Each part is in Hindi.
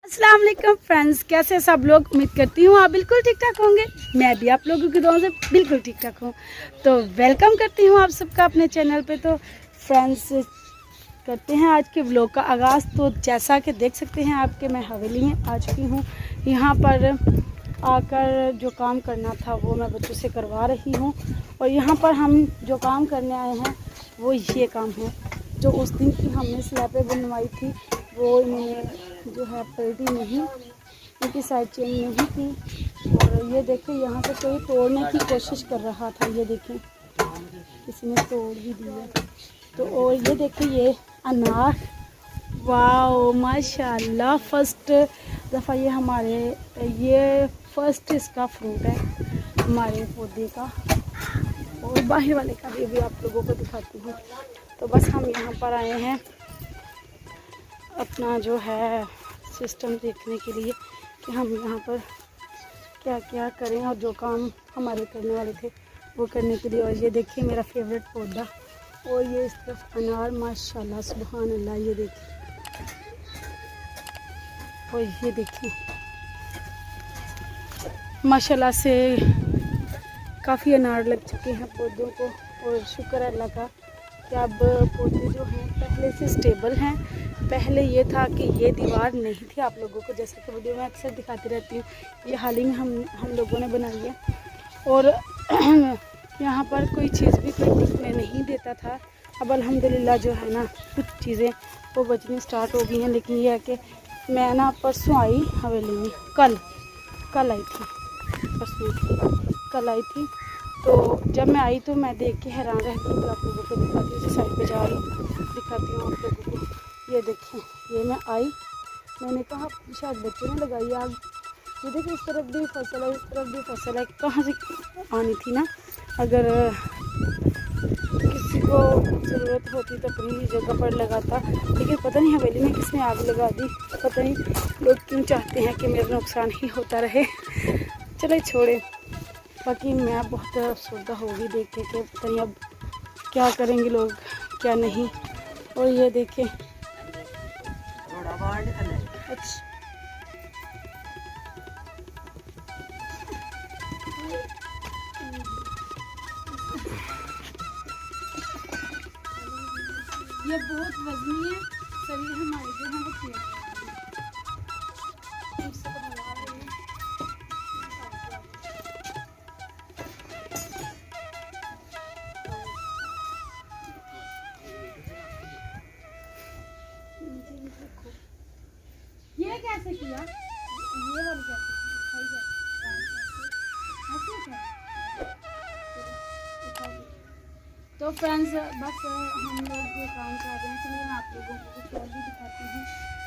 अस्सलाम वालेकुम फ्रेंड्स, कैसे सब लोग। उम्मीद करती हूँ आप बिल्कुल ठीक ठाक होंगे। मैं भी आप लोगों की दुआओं से बिल्कुल ठीक ठाक हूँ। तो वेलकम करती हूँ आप सबका अपने चैनल पे। तो फ्रेंड्स करते हैं आज के व्लॉग का आगाज़। तो जैसा कि देख सकते हैं आपके मैं हवेली में आ चुकी हूँ। यहाँ पर आकर जो काम करना था वो मैं बच्चों से करवा रही हूँ। और यहाँ पर हम जो काम करने आए हैं वो ये काम है जो उस दिन की हमने स्लैबें बनवाई थी, वो इन्होंने जो है पलटी नहीं, इनकी साइड चेंज नहीं की। और ये देखें यहाँ से कोई तोड़ने की कोशिश कर रहा था, ये देखें किसी ने तोड़ भी दिया। तो और ये देखें ये अनार, वाओ माशाल्लाह, फर्स्ट दफ़ा ये हमारे ये फर्स्ट इसका फ्रूट है हमारे पौधे का। और बाहर वाले का भी आप लोगों को दिखाती हूँ। तो बस हम यहाँ पर आए हैं अपना जो है सिस्टम देखने के लिए कि हम यहाँ पर क्या क्या करें और जो काम हमारे करने वाले थे वो करने के लिए। और ये देखिए मेरा फेवरेट पौधा, और ये इस तरफ अनार, माशाल्लाह सुभान अल्लाह, ये देखिए। और ये देखिए माशाल्लाह से काफ़ी अनार लग चुके हैं पौधों को। और शुक्र है अल्लाह का कि अब पौधे जो हैं पहले से स्टेबल हैं। पहले ये था कि ये दीवार नहीं थी आप लोगों को, जैसे कि वीडियो में अक्सर दिखाती रहती हूँ, ये हाल ही में हम लोगों ने बनाई है। और यहाँ पर कोई चीज़ भी कोई टिकने नहीं देता था। अब अल्हम्दुलिल्लाह जो है ना कुछ चीज़ें वो बचनी स्टार्ट हो गई हैं। लेकिन ये है कि मैं ना परसों आई हवेली में, कल आई थी, परसों कल आई थी। तो जब मैं आई तो मैं देख के हैरान रह गई। तो आप लोगों को दिखाती हूँ, साइड पे जा रही दिखाती हूँ आप लोगों को। ये देखें, ये मैं आई, मैंने कहा शायद बच्चों ने लगाई आग। ये देखिए इस तरफ भी फसल है, इस तरफ भी फसल है, कहाँ से आनी थी ना। अगर किसी को ज़रूरत होती तो अपनी जगह पर लगाता, लेकिन पता नहीं हवेली में किसने आग लगा दी। पता नहीं लोग क्यों चाहते हैं कि मेरा नुकसान ही होता रहे। चले छोड़े, बाकी मैं बहुत अफसरदा होगी देख के कि पता नहीं अब क्या करेंगे लोग क्या नहीं। और ये देखें अच्छा ये बहुत वजनी है, शरीर हमारे जो है वो किया ये कैसे किया, ये वाली कैसे तो फ्रेंड्स बस हम लोग ये काम कर रहे हैं। चलिए मैं आप लोगों को कुछ और भी दिखाती हूँ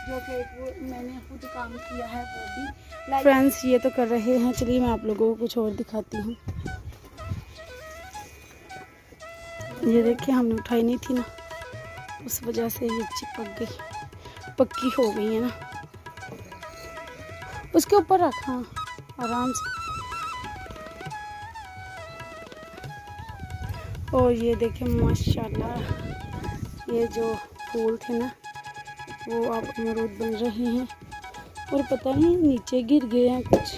जो कि वो मैंने खुद काम किया है वो भी। फ्रेंड्स ये तो कर रहे हैं, चलिए मैं आप लोगों को कुछ और दिखाती हूँ। ये देखिए हमने उठाई नहीं थी ना, उस वजह से ये चिपक गई, पक्की हो गई है ना। उसके ऊपर रखा आराम से। और ये देखें माशाल्लाह ये जो फूल थे ना वो अब अमरूद बन रहे हैं। और पता नहीं नीचे गिर गए हैं कुछ,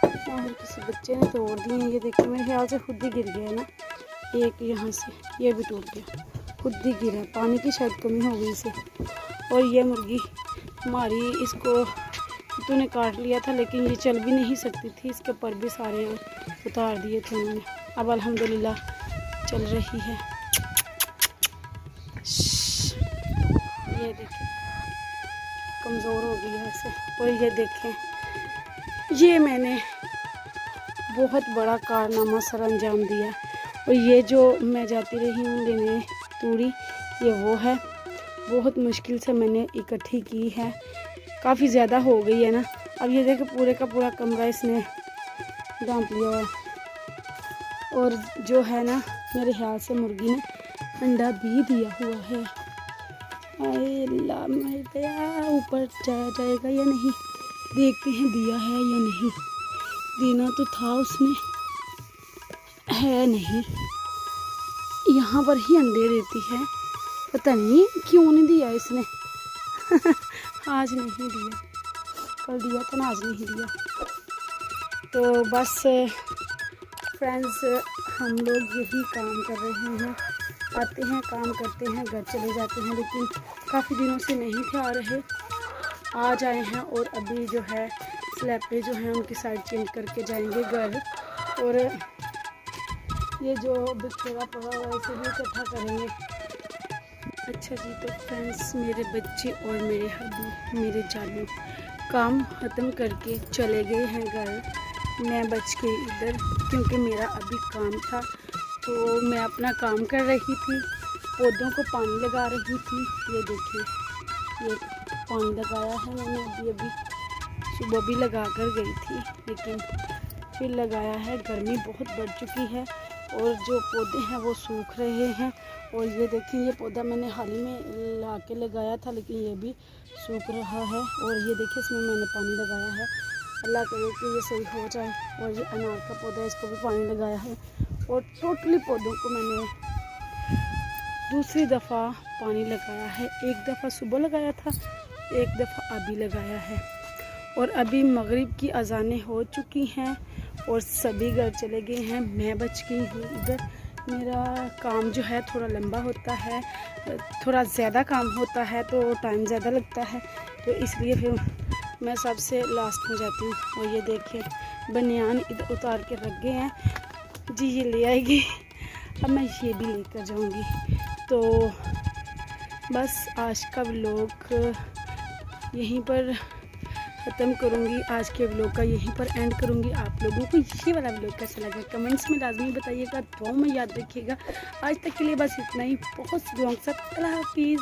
और किसी बच्चे ने तोड़ दिए हैं। ये देखिए मेरे ख्याल से खुद ही गिर गया ना, एक यहाँ से ये भी टूट गया, खुद ही गिरा, पानी की शायद कमी हो गई इसे। और ये मुर्गी हमारी, इसको तूने काट लिया था लेकिन ये चल भी नहीं सकती थी, इसके पर भी सारे उतार दिए थे उन्होंने। अब अल्हम्दुलिल्लाह चल रही है। ये देखें कमज़ोर हो गई है ऐसे। और ये देखें ये मैंने बहुत बड़ा कारनामा सर अंजाम दिया। और ये जो मैं जाती रही हूँ लेने तूड़ी, ये वो है, बहुत मुश्किल से मैंने इकट्ठी की है, काफ़ी ज़्यादा हो गई है ना। अब ये देखें पूरे का पूरा कमरा इसने ढांप लिया है। और जो है ना मेरे ख्याल से मुर्गी ने अंडा भी दिया हुआ है। आए अल्लाह मर गया, ऊपर जाएगा या नहीं, देखते हैं दिया है या नहीं। देना तो था उसने, है नहीं, यहाँ पर ही अंडे देती है, पता नहीं क्यों नहीं दिया इसने। आज नहीं दिया। कल दिया था ना, आज नहीं दिया। तो बस फ्रेंड्स हम लोग यही काम कर रहे हैं, आते हैं काम करते हैं घर चले जाते हैं, लेकिन काफ़ी दिनों से नहीं थे आ रहे, आज आए हैं और अभी जो है स्लैब पे जो है उनकी साइड चेंज करके जाएंगे घर। और ये जो बिखेरा पड़ा हुआ है इसे भी इकट्ठा करेंगे। अच्छा जी, तो फ्रेंड्स मेरे बच्चे और मेरे हस्बैंड मेरे जानू काम ख़त्म करके चले गए हैं घर। मैं बच के इधर, क्योंकि मेरा अभी काम था तो मैं अपना काम कर रही थी, पौधों को पानी लगा रही थी। ये देखिए, ये पानी लगाया है मैंने, अभी सुबह भी लगा कर गई थी लेकिन फिर लगाया है। गर्मी बहुत बढ़ चुकी है और जो पौधे हैं वो सूख रहे हैं। और ये देखिए, ये पौधा मैंने हाल ही में ला के लगाया था लेकिन ये भी सूख रहा है। और ये देखिए, इसमें मैंने पानी लगाया है, अल्लाह करे कि ये सही हो जाए। और ये अनार का पौधा है, इसको भी पानी लगाया है। और टोटली पौधों को मैंने दूसरी दफ़ा पानी लगाया है। एक दफ़ा सुबह लगाया था, एक दफ़ा अभी लगाया है। और अभी मगरिब की अज़ानें हो चुकी हैं और सभी घर चले गए हैं, मैं बच गई हूँ इधर। मेरा काम जो है थोड़ा लंबा होता है, थोड़ा ज़्यादा काम होता है तो टाइम ज़्यादा लगता है, तो इसलिए फिर मैं सबसे लास्ट में जाती हूँ। और ये देखिए, बनियान इधर उतार के रख गए हैं जी, ये ले आएगी, अब मैं ये भी लेकर जाऊँगी। तो बस आज का व्लॉग यहीं पर ख़त्म करूँगी, आज के व्लॉग का यहीं पर एंड करूँगी। आप लोगों को ये वाला व्लॉग कैसा लगा कमेंट्स में लाजमी बताइएगा, दुआओं में याद रखिएगा। आज तक के लिए बस इतना ही, बहुत सी दुआओं के साथ अल्लाह हाफिज़।